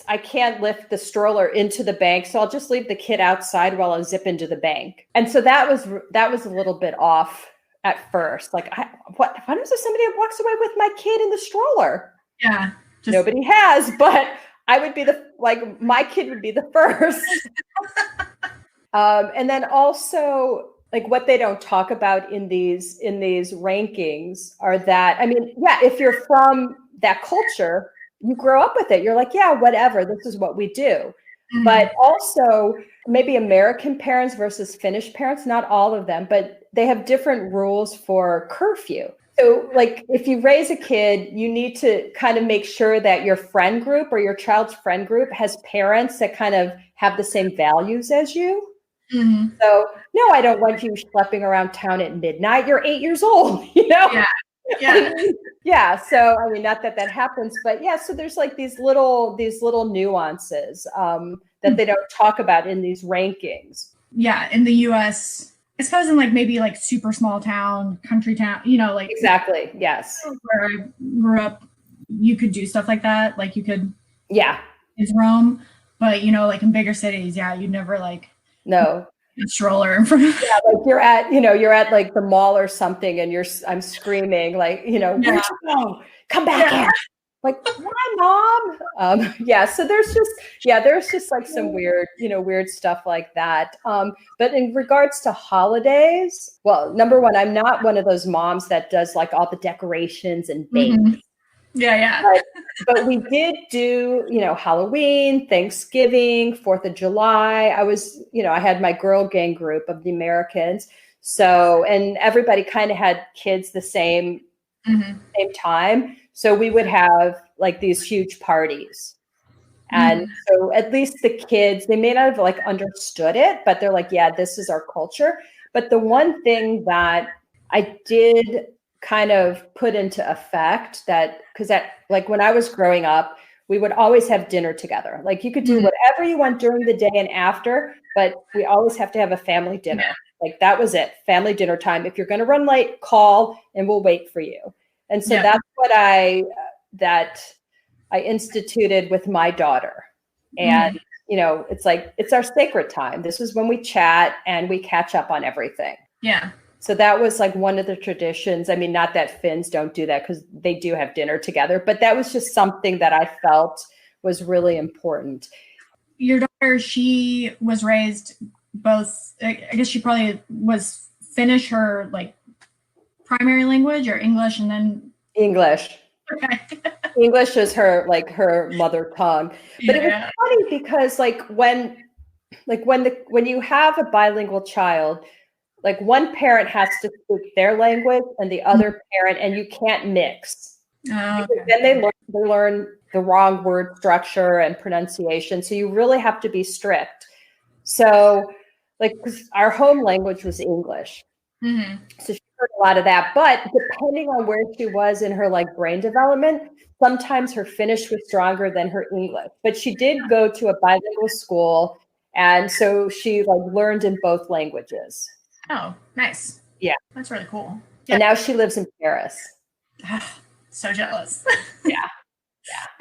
I can't lift the stroller into the bank, so I'll just leave the kid outside while I zip into the bank. And so that was a little bit off at first. Like, what is there somebody that walks away with my kid in the stroller? Yeah, nobody has, but I would be my kid would be the first. And then also, like, what they don't talk about in these rankings are that, I mean, if you're from that culture, you grow up with it. You're like, yeah, whatever. This is what we do. but also maybe American parents versus Finnish parents, not all of them, but they have different rules for curfew. So like if you raise a kid, you need to kind of make sure that your friend group or your child's friend group has parents that kind of have the same values as you. So no, I don't want you schlepping around town at midnight. You're 8 years old, Yeah. So, I mean, not that that happens, but yeah, so there's like these little nuances that they don't talk about in these rankings. Yeah. In the US, I suppose in like maybe like super small town, country town, like Exactly. Yes. where I grew up, you could do stuff like that. Like you could, it's Rome, but like in bigger cities, you'd never like no a stroller in front of like you're at like the mall or something and I'm screaming like, where'd you go? Come back here. Like, why, mom? So there's just like some weird stuff like that. But in regards to holidays, well, number one, I'm not one of those moms that does like all the decorations and bakes. But we did do, Halloween, Thanksgiving, 4th of July. I had my girl gang group of the Americans. So, and everybody kind of had kids the same time. So we would have like these huge parties. And so at least the kids, they may not have like understood it, but they're like, yeah, this is our culture. But the one thing that I did kind of put into effect because like when I was growing up, we would always have dinner together. Like you could do whatever you want during the day and after, but we always have to have a family dinner. Like that was it, family dinner time. If you're going to run late, call and we'll wait for you. And so that's what I instituted with my daughter. And, it's like, it's our sacred time. This is when we chat and we catch up on everything. Yeah. So that was like one of the traditions. I mean, not that Finns don't do that because they do have dinner together, but that was just something that I felt was really important. Your daughter, she was raised both, I guess she probably was Finnish, her like primary language, or English, and then English. Okay. English is her mother tongue. But it was funny because when you have a bilingual child, like one parent has to speak their language and the other parent, and you can't mix. Okay. Then they learn the wrong word structure and pronunciation. So you really have to be strict. So because our home language was English. So she heard a lot of that, but depending on where she was in her like brain development, sometimes her Finnish was stronger than her English, but she did go to a bilingual school. And so she like learned in both languages. Oh, nice. Yeah. That's really cool. And now she lives in Paris. So jealous. Yeah.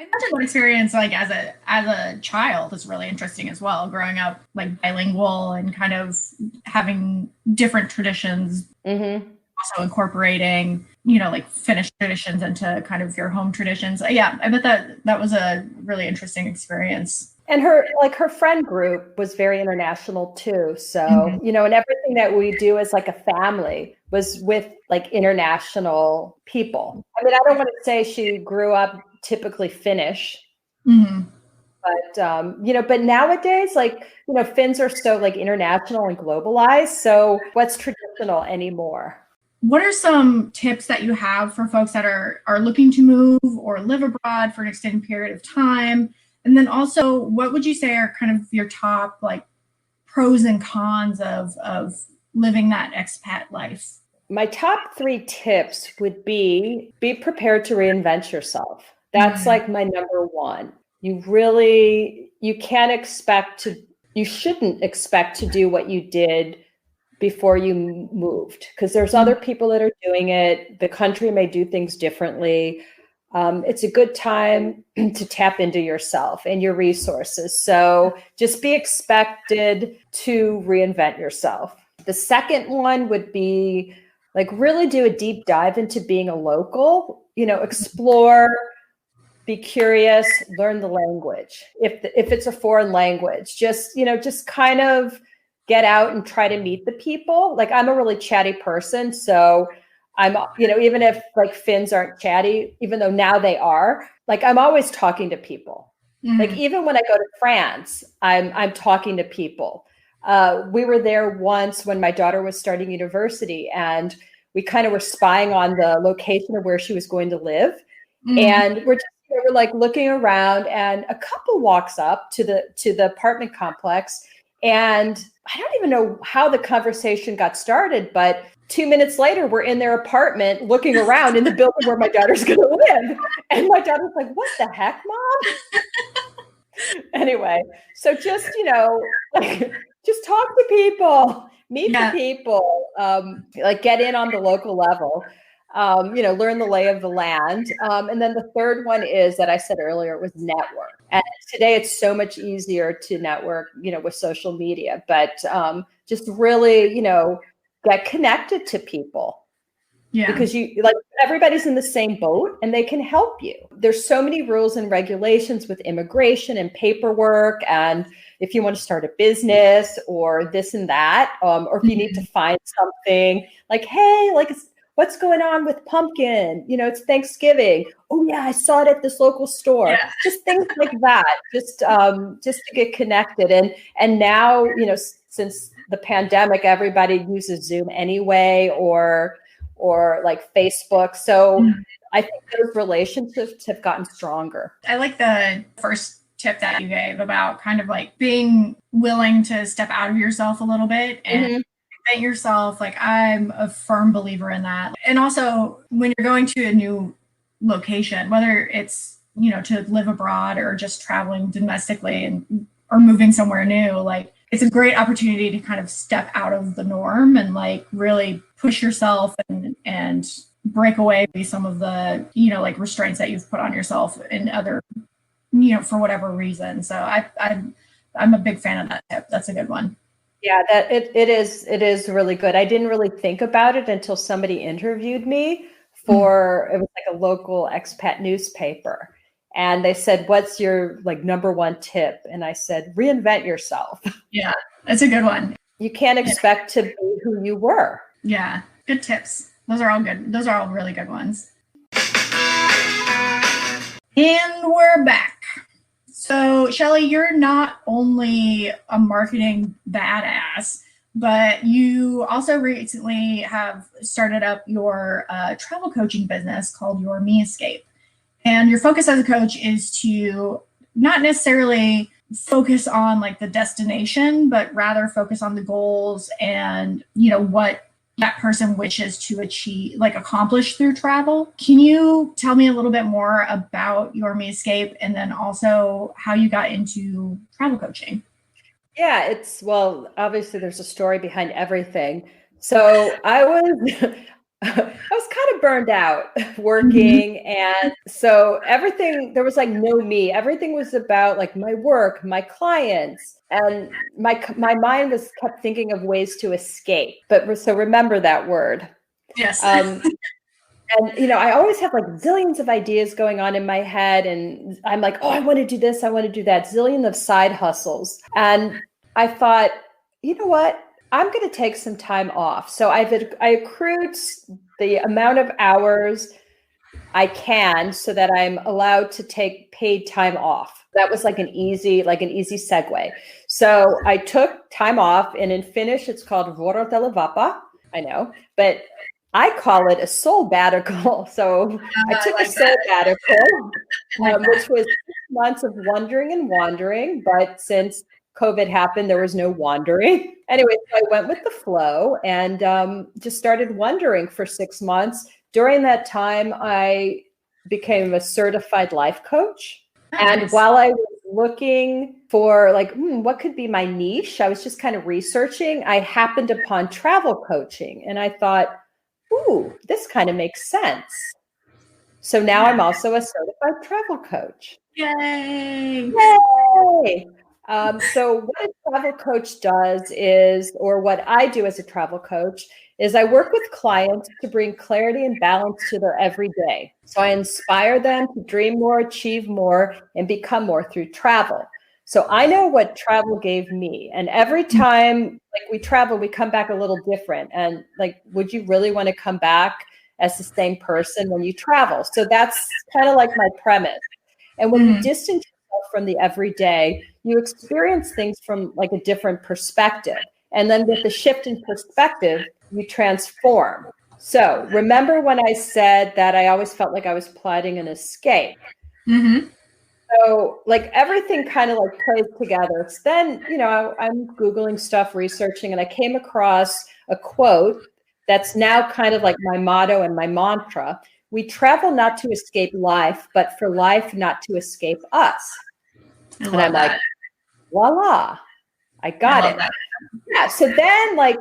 Imagine what experience like as a child is really interesting as well. Growing up like bilingual and kind of having different traditions, also incorporating, like Finnish traditions into kind of your home traditions. Yeah, I bet that was a really interesting experience. And her friend group was very international too. So, and everything that we do as like a family was with like international people. I mean, I don't want to say she grew up typically Finnish, but, but nowadays, Finns are so like international and globalized. So what's traditional anymore? What are some tips that you have for folks that are looking to move or live abroad for an extended period of time? And then also, what would you say are kind of your top like pros and cons of living that expat life? My top 3 tips would be prepared to reinvent yourself. That's like my number one. You shouldn't expect to do what you did before you moved, because there's other people that are doing it. The country may do things differently. It's a good time to tap into yourself and your resources. So just be expected to reinvent yourself. The second one would be like really do a deep dive into being a local, explore, be curious, learn the language. If it's a foreign language, just kind of get out and try to meet the people. Like I'm a really chatty person. So I'm, even if like Finns aren't chatty, even though now they are, like I'm always talking to people. Like even when I go to France, I'm talking to people. We were there once when my daughter was starting university, and we kind of were spying on the location of where she was going to live. And we're like looking around, and a couple walks up to the apartment complex. And I don't even know how the conversation got started, but 2 minutes later, we're in their apartment looking around in the building where my daughter's going to live. And my daughter's like, what the heck, Mom? Anyway, so just, just talk to people, meet the people, like get in on the local level, learn the lay of the land. And then the third one is that I said earlier was network. And today it's so much easier to network, with social media, but just really, get connected to people. Yeah. Because everybody's in the same boat and they can help you. There's so many rules and regulations with immigration and paperwork. And if you want to start a business or this and that, or if you need to find something like, hey, what's going on with pumpkin? It's Thanksgiving. Oh yeah, I saw it at this local store. Yeah. Just things like that, just to get connected. And now, since the pandemic, everybody uses Zoom anyway, or like Facebook. So I think those relationships have gotten stronger. I like the first tip that you gave about kind of like being willing to step out of yourself a little bit and invent yourself. Like I'm a firm believer in that. And also when you're going to a new location, whether it's, to live abroad or just traveling domestically or moving somewhere new, like it's a great opportunity to kind of step out of the norm and like really push yourself and break away some of the, like restraints that you've put on yourself and other, for whatever reason. So I'm a big fan of that tip. That's a good one. Yeah, that it is really good. I didn't really think about it until somebody interviewed me for, it was like a local expat newspaper. And they said, what's your number one tip? And I said, reinvent yourself. Yeah, that's a good one. You can't expect to be who you were. Yeah, good tips. Those are all good. Those are all really good ones. And we're back. So, Shelly, you're not only a marketing badass, but you also recently have started up your travel coaching business called Your MEscape. And your focus as a coach is to not necessarily focus on like the destination, but rather focus on the goals and, what that person wishes to achieve, accomplish through travel. Can you tell me a little bit more about Your MEscape and then also how you got into travel coaching? Yeah, obviously there's a story behind everything. So I was kind of burned out working. And so there was no me. Everything was about my work, my clients, and my mind kept thinking of ways to escape. So remember that word. Yes. And, I always have zillions of ideas going on in my head. And I'm like, oh, I want to do this. I want to do that. Zillion of side hustles. And I thought, you know what? I'm going to take some time off. So I accrued the amount of hours I can so that I'm allowed to take paid time off. That was an easy segue. So I took time off, and in Finnish, it's called vuorotteluvapaa. I know, but I call it a soul-batical. So I took a soul-batical, which was 6 months of wondering and wandering. But since COVID happened, there was no wandering. Anyway, so I went with the flow and just started wandering for 6 months. During that time, I became a certified life coach. Nice. And while I was looking for what could be my niche, I was just kind of researching. I happened upon travel coaching and I thought, ooh, this kind of makes sense. So now I'm also a certified travel coach. Yay! Yay! So what a travel coach does or what I do as a travel coach is I work with clients to bring clarity and balance to their everyday. So I inspire them to dream more, achieve more, and become more through travel. So I know what travel gave me. And every time we travel, we come back a little different. And would you really want to come back as the same person when you travel? So that's kind of my premise. And when you distance yourself from the everyday, you experience things from like a different perspective. And then with the shift in perspective, you transform. So remember when I said that I always felt like I was plotting an escape? Mm-hmm. So like everything kind of like plays together. So then, I'm Googling stuff, researching, and I came across a quote that's now kind of like my motto and my mantra. We travel not to escape life, but for life not to escape us. And I'm like, voila, I got it. Yeah. So then like,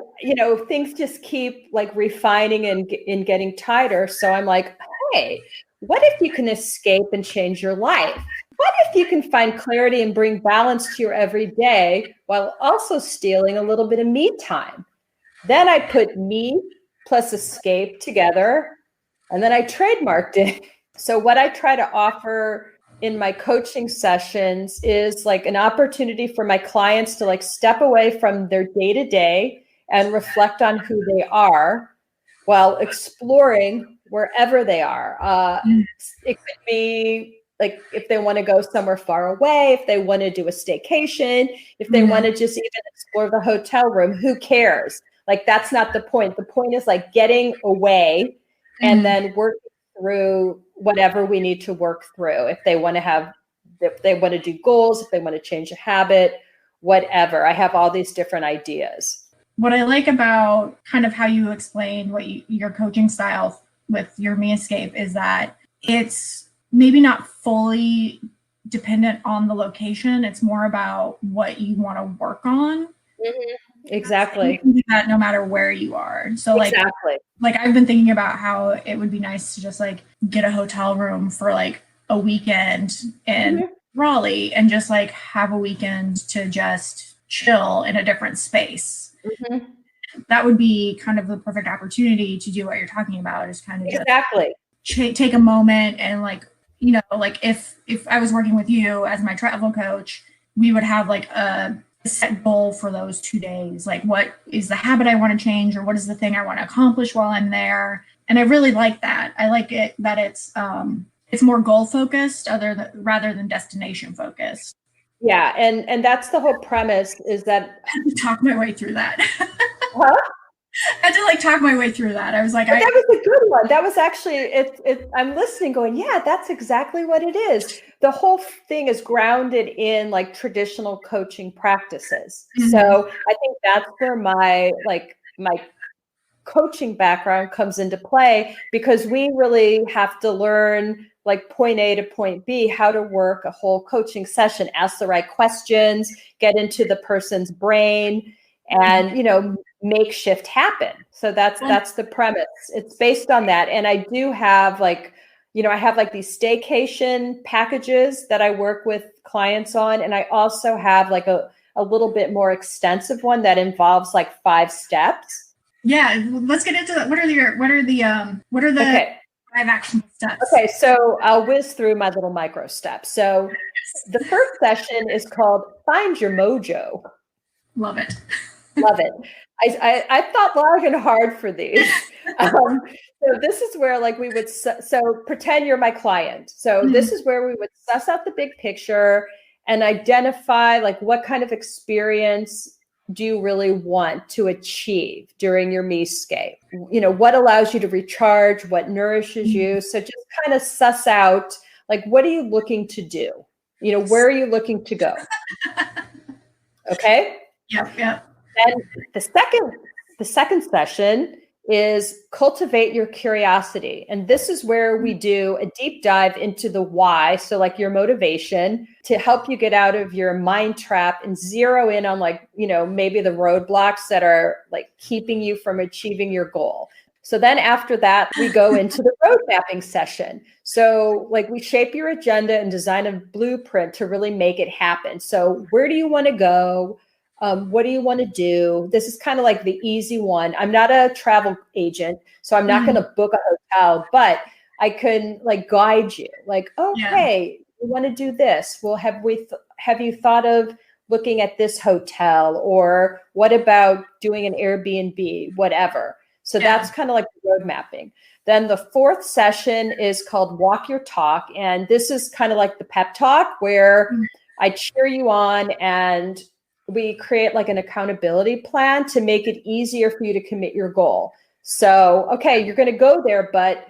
things just keep like refining and getting tighter. So I'm like, hey, what if you can escape and change your life? What if you can find clarity and bring balance to your everyday while also stealing a little bit of me time? Then I put me plus escape together, and then I trademarked it. So what I try to offer in my coaching sessions is like an opportunity for my clients to like step away from their day-to-day and reflect on who they are while exploring wherever they are. It could be like if they want to go somewhere far away, if they want to do a staycation, if they want to just even explore the hotel room, who cares? Like, that's not the point. The point is like getting away and then working through whatever we need to work through. If they want to do goals, if they want to change a habit, whatever. I have all these different ideas. What I like about kind of how you explained your coaching style with your MEscape is that it's maybe not fully dependent on the location. It's more about what you want to work on. Mm-hmm. Exactly. You can do that no matter where you are. So exactly. Like I've been thinking about how it would be nice to just like get a hotel room for like a weekend in Raleigh and just like have a weekend to just chill in a different space. That would be kind of the perfect opportunity to do what you're talking about, is kind of exactly take a moment and like, like if I was working with you as my travel coach, we would have like a set goal for those 2 days. Like, what is the habit I want to change, or what is the thing I want to accomplish while I'm there? And I really like that. I like it that it's more goal focused rather than destination focused. Yeah, and that's the whole premise, is that I had to talk my way through that. Huh? I had to like talk my way through that. I was like, that was a good one. That was actually I'm listening going, yeah, that's exactly what it is. The whole thing is grounded in like traditional coaching practices. So I think that's where my coaching background comes into play, because we really have to learn like point A to point B, how to work a whole coaching session, ask the right questions, get into the person's brain, and make shift happen. So that's the premise. It's based on that. And I do have I have like these staycation packages that I work with clients on. And I also have like a little bit more extensive one that involves like 5 steps. Yeah, let's get into that. What are the 5 action steps? Okay, so I'll whiz through my little micro steps. So the first session is called Find Your Mojo. Love it. Love it. I thought long and hard for these. So this is where like we would, so pretend you're my client. So this is where we would suss out the big picture and identify like what kind of experience do you really want to achieve during your MEscape? What allows you to recharge, what nourishes you. So just kind of suss out like, what are you looking to do? Where are you looking to go? Okay. Yep. And the second session is cultivate your curiosity. And this is where we do a deep dive into the why. So like your motivation, to help you get out of your mind trap and zero in on like, maybe the roadblocks that are like keeping you from achieving your goal. So then after that, we go into the road mapping session. So like we shape your agenda and design a blueprint to really make it happen. So where do you want to go? What do you want to do? This is kind of like the easy one. I'm not a travel agent, so I'm not going to book a hotel, but I can like guide you. Like, okay, you want to do this. Well, have you thought of looking at this hotel, or what about doing an Airbnb, whatever. So that's kind of like the road mapping. Then the fourth session is called Walk Your Talk. And this is kind of like the pep talk where I cheer you on and we create like an accountability plan to make it easier for you to commit your goal. So, okay, you're going to go there, but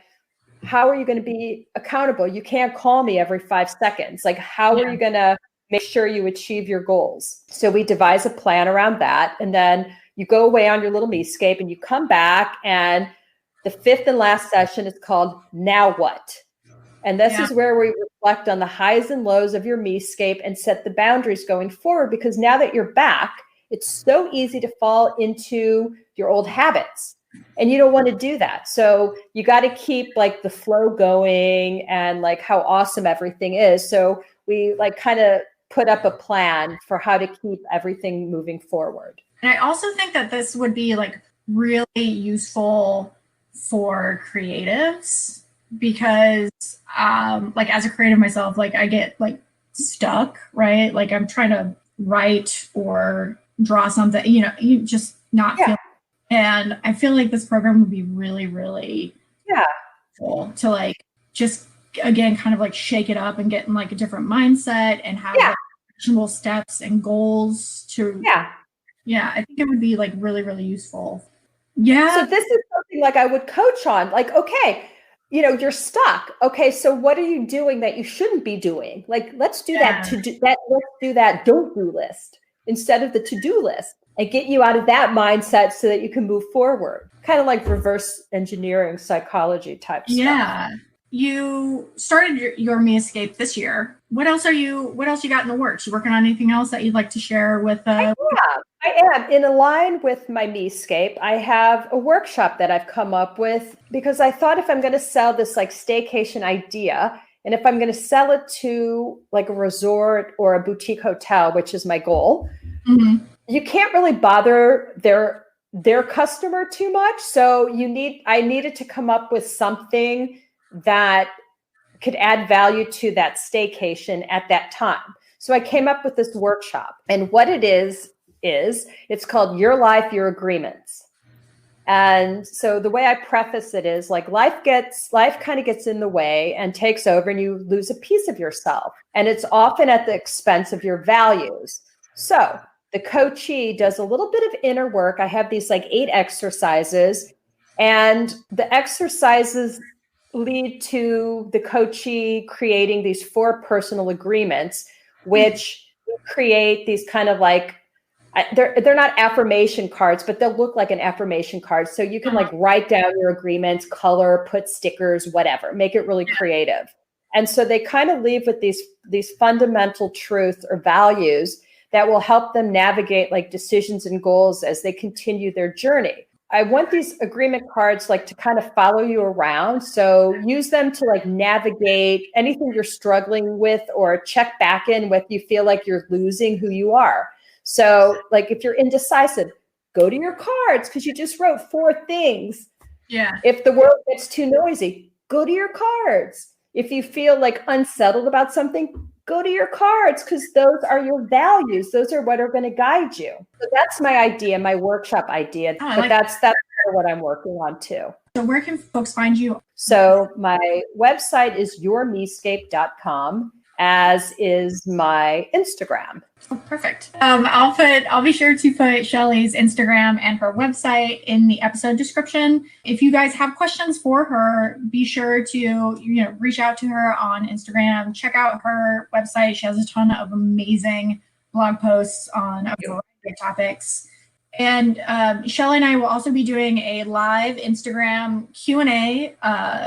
how are you going to be accountable? You can't call me every 5 seconds. Like, how are you going to make sure you achieve your goals? So we devise a plan around that. And then you go away on your little MEscape and you come back, and the fifth and last session is called Now What? And this is where we reflect on the highs and lows of your MEscape and set the boundaries going forward, because now that you're back, it's so easy to fall into your old habits. And you don't want to do that. So you got to keep like the flow going and like how awesome everything is. So we like kind of put up a plan for how to keep everything moving forward. And I also think that this would be like really useful for creatives, because like as a creative myself, like I get like stuck, right? Like I'm trying to write or draw something, you just not feel. And I feel like this program would be really, really cool to like just again kind of like shake it up and get in like a different mindset and have like actionable steps and goals to I think it would be like really, really useful. So this is something like I would coach on, like, okay, you're stuck. Okay, so what are you doing that you shouldn't be doing? Like, let's do let's do that don't-do list instead of the to-do list, and get you out of that mindset so that you can move forward. Kind of like reverse engineering psychology type stuff. Yeah. You started your MEscape this year. What else you got in the works? You working on anything else that you'd like to share with I am. In line with my MEscape, I have a workshop that I've come up with, because I thought if I'm going to sell this like staycation idea, and if I'm going to sell it to like a resort or a boutique hotel, which is my goal, you can't really bother their customer too much. So I needed to come up with something that could add value to that staycation at that time. So I came up with this workshop, and what it is it's called Your Life, Your Agreements. And so the way I preface it is like life kind of gets in the way and takes over, and you lose a piece of yourself. And it's often at the expense of your values. So the coachee does a little bit of inner work. I have these like 8 exercises, and the exercises lead to the coachee creating these 4 personal agreements, which create these kind of like, they're not affirmation cards, but they'll look like an affirmation card. So you can like write down your agreements, color, put stickers, whatever, make it really creative. And so they kind of leave with these fundamental truths or values that will help them navigate like decisions and goals as they continue their journey. I want these agreement cards like to kind of follow you around. So use them to like navigate anything you're struggling with, or check back in with you feel like you're losing who you are. So like if you're indecisive, go to your cards, because you just wrote 4 things. Yeah. If the world gets too noisy, go to your cards. If you feel like unsettled about something, go to your cards, because those are your values. Those are what are going to guide you. So that's my idea, my workshop idea. But that's kind of what I'm working on too. So where can folks find you? So my website is yourmescape.com, as is my Instagram. Oh, perfect. I'll be sure to put Shelly's Instagram and her website in the episode description. If you guys have questions for her, be sure to reach out to her on Instagram. Check out her website. She has a ton of amazing blog posts on a variety of topics. And Shelly and I will also be doing a live Instagram Q&A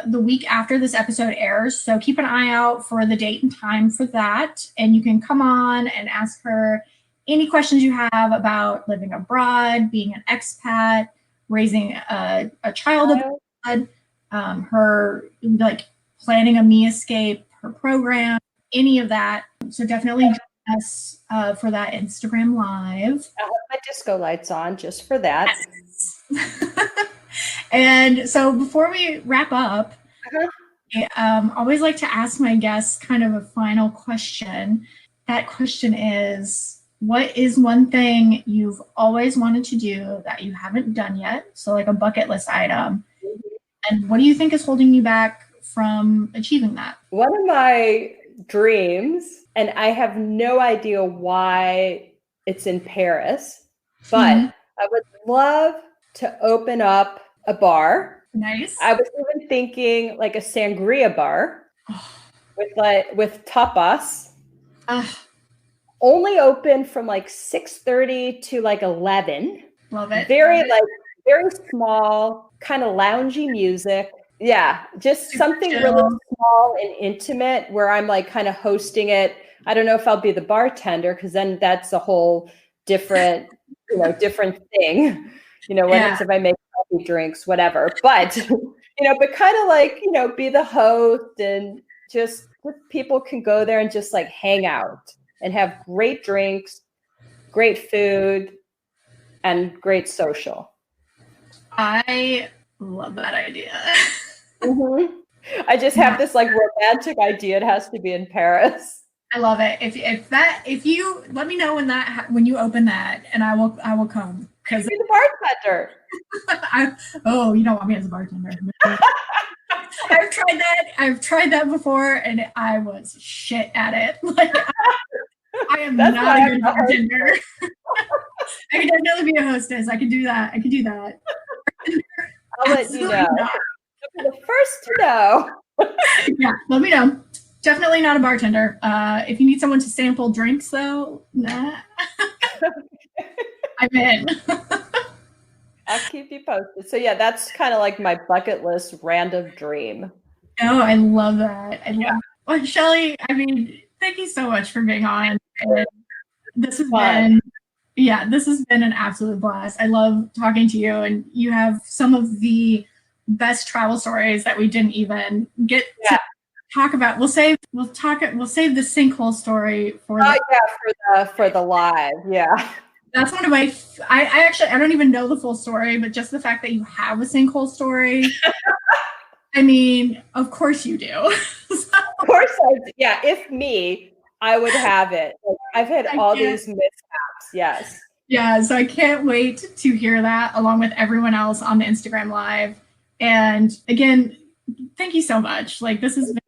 the week after this episode airs. So keep an eye out for the date and time for that. And you can come on and ask her any questions you have about living abroad, being an expat, raising a child abroad, her like planning a MEscape, her program, any of that. So definitely join us for that Instagram live. I'll have my disco lights on just for that. And so before we wrap up, I always like to ask my guests kind of a final question. That question is, what is one thing you've always wanted to do that you haven't done yet? So like a bucket list item. And what do you think is holding you back from achieving that? One of my dreams, and I have no idea why it's in Paris, but I would love to open up a bar. Nice. I was even thinking like a sangria bar with tapas. Only open from like 6:30 to like 11. Love it. Very small, kind of loungy music. Yeah, just something really small and intimate where I'm like kind of hosting it. I don't know if I'll be the bartender because then that's a whole different, different thing. It's if I make coffee drinks, whatever. But but kind of like be the host and just people can go there and just like hang out and have great drinks, great food, and great social. I love that idea. I just have this like romantic idea. It has to be in Paris. I love it. If you let me know when you open that, and I will come because you're the bartender. You don't want me as a bartender. I've tried that before, and I was shit at it. Like I am not a good bartender. I can definitely be a hostess. I can do that. I'll let you know. You'll be the first to know. Yeah, let me know. Definitely not a bartender. If you need someone to sample drinks, though, nah. I'm in. I'll keep you posted. So yeah, that's kind of like my bucket list random dream. Oh, I love that. Well, Shelly, thank you so much for being on. And this has been an absolute blast. I love talking to you, and you have some of the best travel stories that we didn't even get to talk about. We'll save the sinkhole story for the live. Yeah. That's one of my I don't even know the full story, but just the fact that you have a sinkhole story. Of course you do. Of course I do. Yeah, I would have it. I've had all these mishaps. Yes. Yeah, so I can't wait to hear that along with everyone else on the Instagram Live. And again, thank you so much. This has been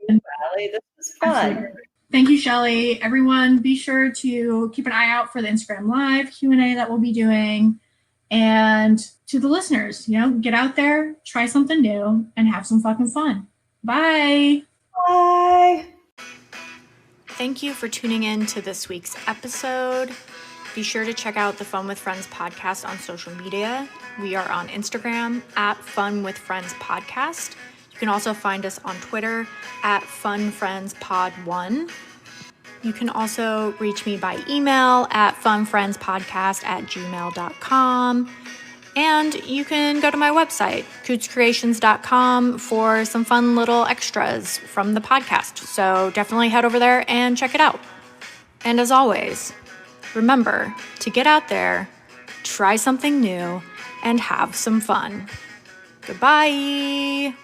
Allie, this was fun. Thank you, Shelly. Everyone, be sure to keep an eye out for the Instagram Live Q&A that we'll be doing. And to the listeners, get out there, try something new, and have some fucking fun. Bye. Bye. Thank you for tuning in to this week's episode. Be sure to check out the Fun with Friends podcast on social media. We are on Instagram at Fun with Friends Podcast. You can also find us on Twitter at FunFriendsPod1. You can also reach me by email at funfriendspodcast@gmail.com. And you can go to my website, cootscreations.com, for some fun little extras from the podcast. So definitely head over there and check it out. And as always, remember to get out there, try something new, and have some fun. Goodbye.